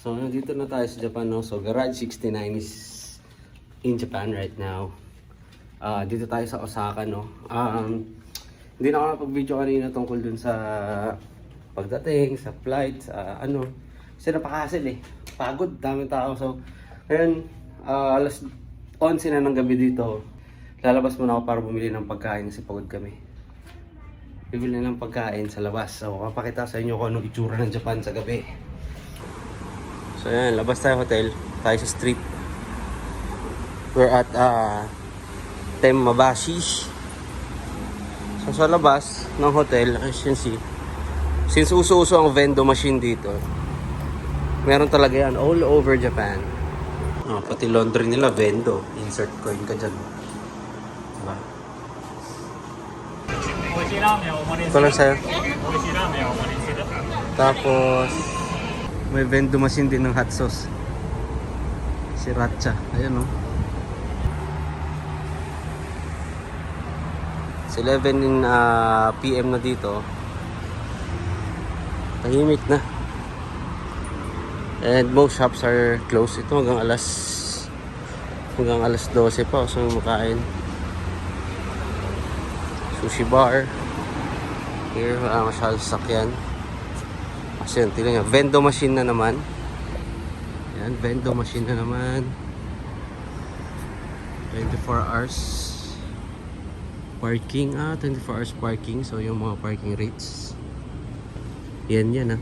So, nandito na tayo sa Japan, no? So, Garage 69 is in Japan right now. Dito tayo sa Osaka, no? Hindi na ako napag-video kanina tungkol dun sa pagdating, sa flight, sa ano. Kasi napakahassle eh. Pagod, daming tao. So, ngayon, alas 11 na ng gabi dito. Lalabas muna ako para bumili ng pagkain kasi pagod kami. Bibili ng pagkain sa labas. So, papakita sa inyo kung anong itsura ng Japan sa gabi. So, yan. Labas tayo hotel. Tayo sa street. We're at Temmabashi. So, sa labas ng hotel, as you can see, since uso-uso ang vendo machine dito, meron talaga yan all over Japan. Pati laundry nila, vendo. Insert coin ka dyan. Diba? Ito lang sa'yo. Tapos, may vendo machine din ng hot sauce. Sriracha. Ayan o. It's 11 PM na dito. Tahimik na. And most shops are closed. Ito hanggang alas 12 pa. So makain. Sushi bar. Here, masyadong sakyan. Kasi yun, tignan nyo. Vendo machine na naman. Yan, vendo machine na naman. 24 hours parking. 24 hours parking. So yung mga parking rates. Yan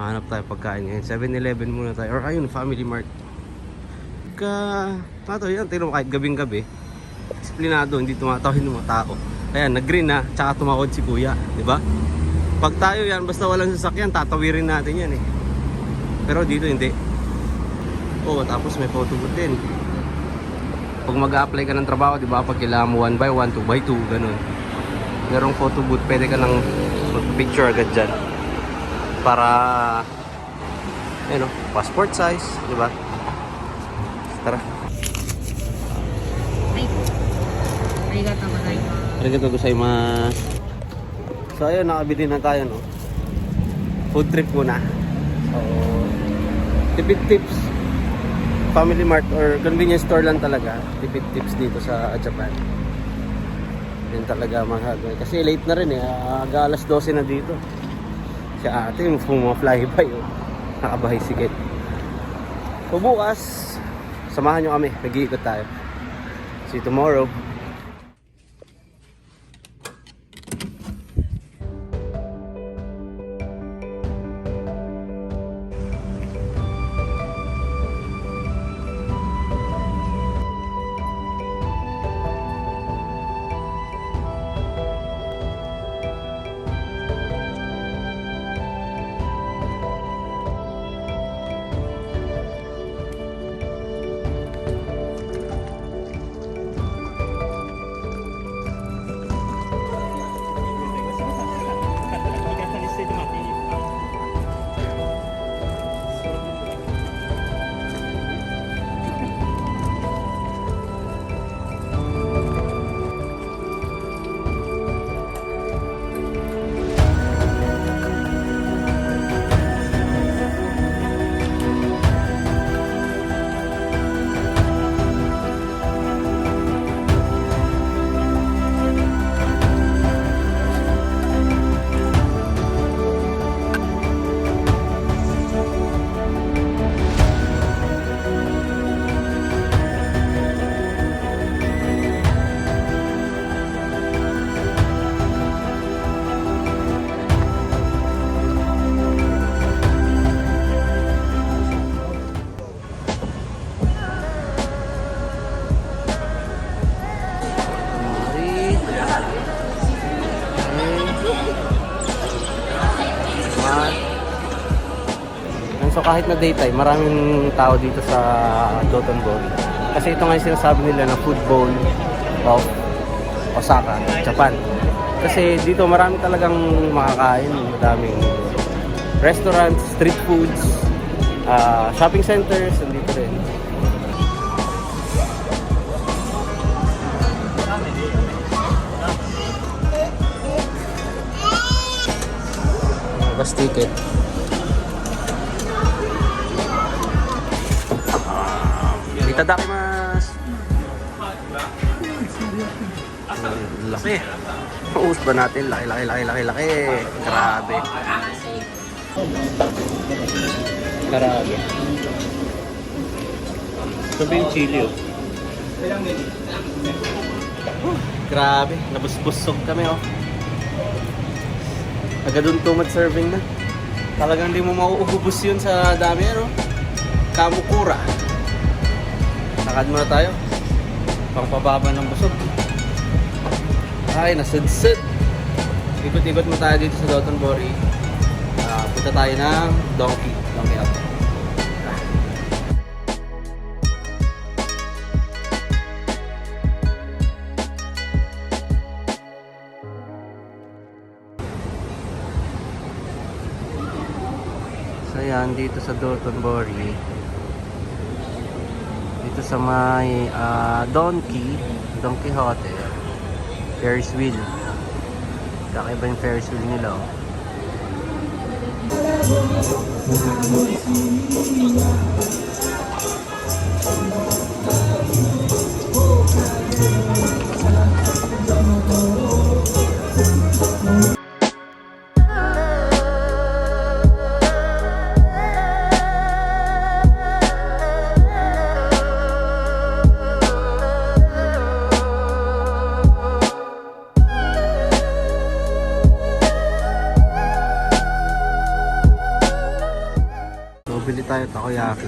hanap tayo pagkain ngayon. 7-Eleven muna tayo. Or ayun, Family Mart. Yan, tignan mo kahit gabing-gabi. Disiplinado, hindi tumatawid ng mga tao. Ayan, nag-green na, tsaka tumawad si kuya. Diba? Pag tayo yan, basta walang sasakyan, tatawirin natin yan eh. Pero dito hindi. Tapos may photo booth din. Pag mag-a-apply ka ng trabaho, diba? Pag kailangan mo 1x1, 2x2, ganun. Merong photo booth, pwede ka nang mag-picture agad dyan. Para, passport size, diba? Tara. Arigatou gozaimasu. So ayun, nakabili na tayo, no? Food trip muna. So, tipid tips. Family Mart or convenience store lang talaga. Tipid tips dito sa Japan. Yan talaga mahal. Kasi late na rin eh. Alas 12 na dito. Si ate yung flyby. Nakabicycle. So bukas, samahan nyo kami. Nag-iikot tayo. See you tomorrow. So kahit na daytime, maraming tao dito sa Dotonbori. Kasi ito nga yung sinasabi nila na food bowl of Osaka, Japan. Kasi dito marami talagang makakain, madaming restaurants, street foods, shopping centers, nandito rin. Bus ticket. Tadakimasu! Laki. Maus ba natin? Laki. Grabe. Grabe. Ito ba yung chili oh? Grabe. Nabusbusog kami oh. Agad doon too much serving na. Talagang hindi mo mauubos yun sa dami ano. Kamukura. Lakad muna tayo. Pangpababa ng busog. Ay, nasudsid. Ikot-ikot mo tayo dito sa Dotonbori. Punta tayo ng Donkey Up. So yan, dito sa Dotonbori. Dito sa may Donkey Hotel. Ferris wheel. Kakaiba yung Ferris wheel nila oh. Bili tayo takoyaki.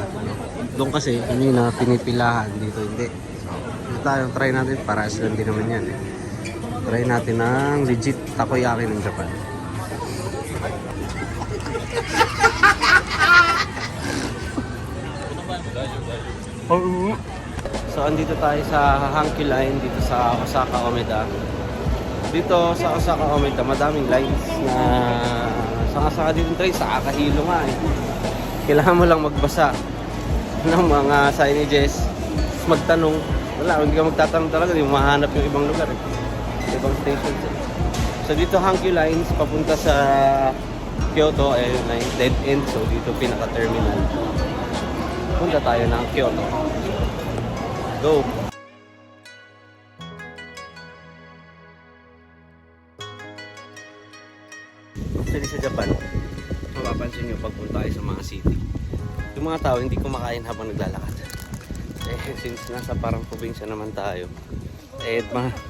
Doon kasi hindi na pinipilahan, dito hindi. So, dito tayo try natin, parehas lang din naman yan eh. Try natin ang legit takoyaki ng Japan. So andito tayo sa Hankyu Line dito sa Osaka Omeda. Dito sa Osaka Omeda madaming lines na saka dito tayo sa Akahilo nga eh. Kailangan mo lang magbasa ng mga signages, magtanong. Wala, hindi ka magtatanong talaga, hindi mo mahanap yung ibang lugar eh. Ibang stations eh. So dito Hankyu Lines, papunta sa Kyoto, line dead end. So dito pinaka-terminal. Punta tayo ng Kyoto. Go! Actually sa Japan, mapapansin nyo pagpunta tayo sa mga city, yung mga tao hindi kumakain habang naglalakad. Since nasa parang probinsya naman tayo,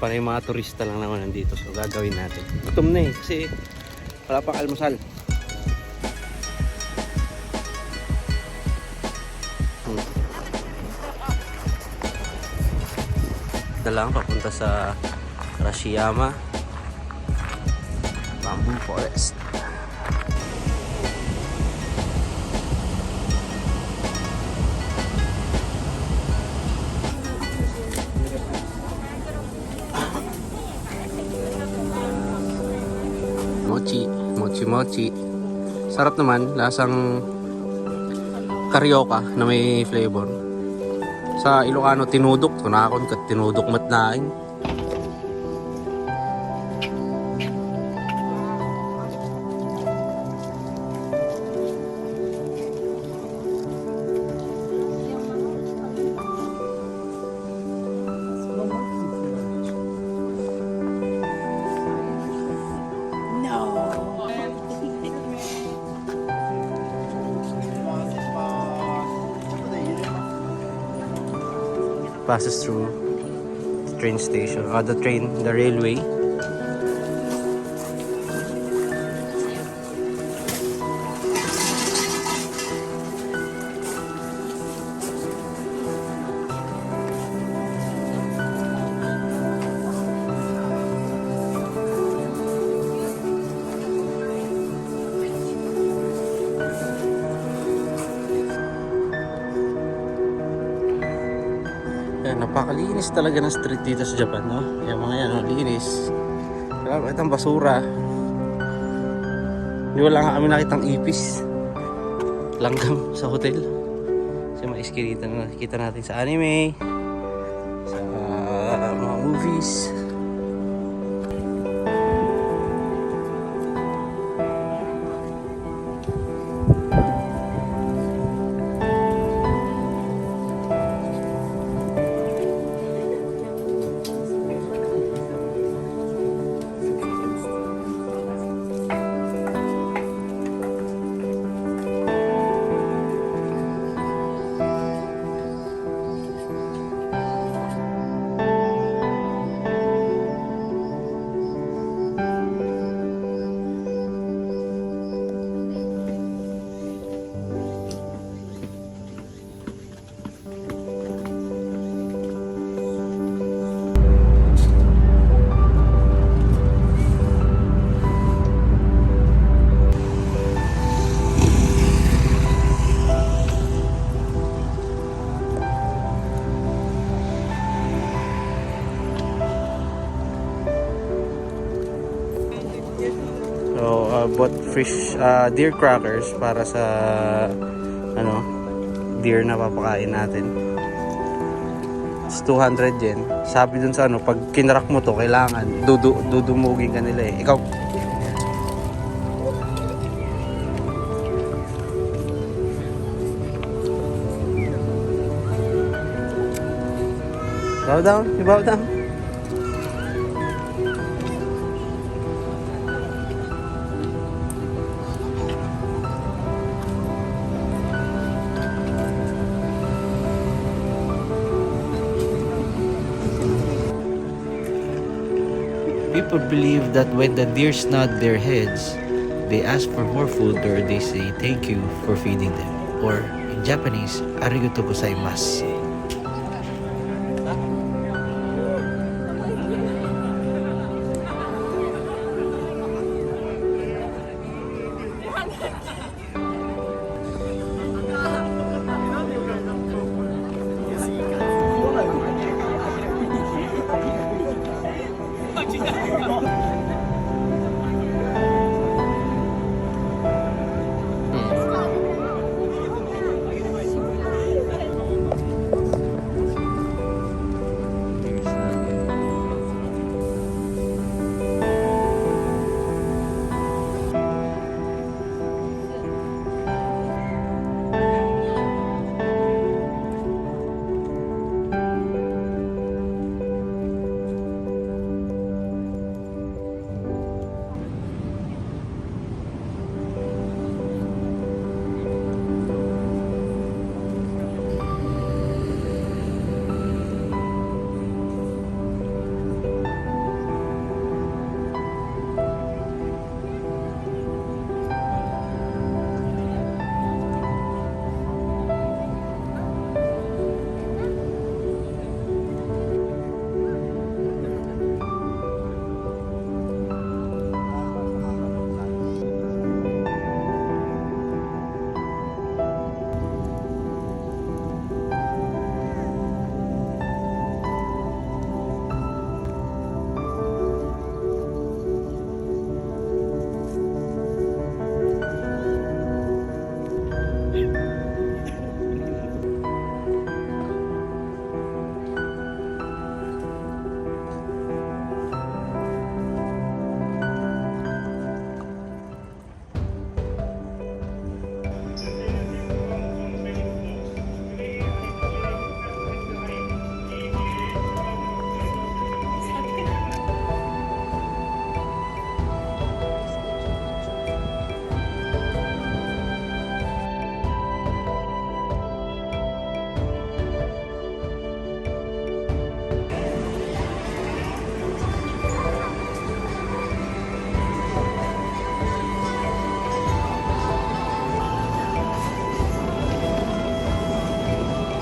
panay mga turista lang naman nandito. So gagawin natin, gutom na eh kasi wala pang almusal. Ito lang papunta sa Arashiyama Bamboo Forest. Mochi. Sarap naman, lasang karyoka na may flavor. Sa Ilocano tinudok, tunakon kat tinudok matnain. Passes through the train station, the railway. Napakalinis talaga ng street dito sa Japan, no? Yung mga yan, linis. Pero itong basura. Hindi wala nga kami nakitang ipis. Langgam sa hotel. Kasi maiskirita na nakikita natin sa anime, sa mga movies. bought fish, deer crackers para sa ano, deer na papakain natin. It's 200 yen. Sabi dun sa ano, pag kinarak mo to, kailangan dudumugin ka nila eh. Ikaw, bow down, you bow down. People believe that when the deer nod their heads, they ask for more food or they say thank you for feeding them. Or in Japanese, arigato gozaimasu.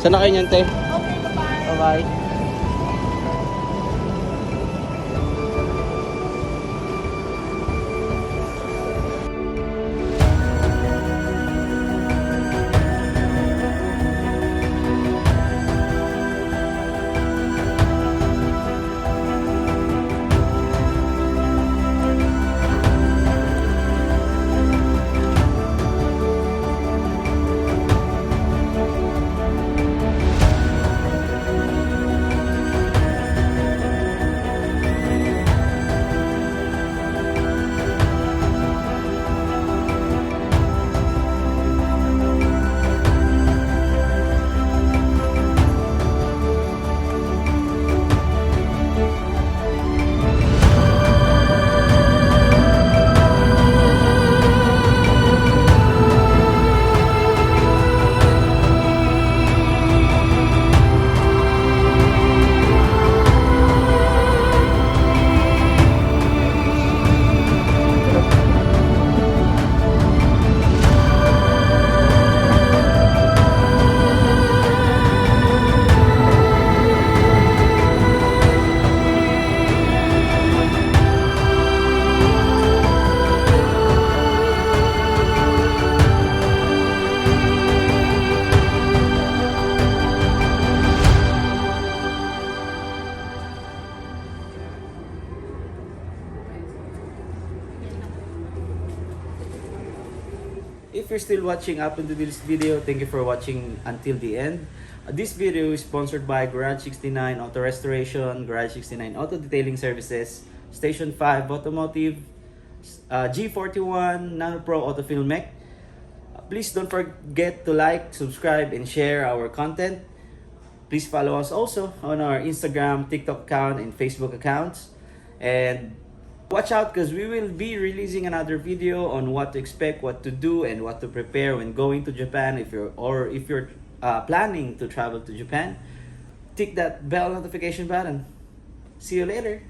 Saan na kayo niyan, te? Okay, bye-bye. Bye-bye. you're still watching up into this video, thank you for watching until the end. This video is sponsored by Garage 69 Auto Restoration, Garage 69 Auto Detailing Services, Station 5 Automotive, G41 Nano Pro Auto Filmec. Please don't forget to like, subscribe, and share our content. Please follow us also on our Instagram, TikTok account, and Facebook accounts. And watch out because we will be releasing another video on what to expect, what to do, and what to prepare when going to Japan. If you're planning to travel to Japan, tick that bell notification button. See you later.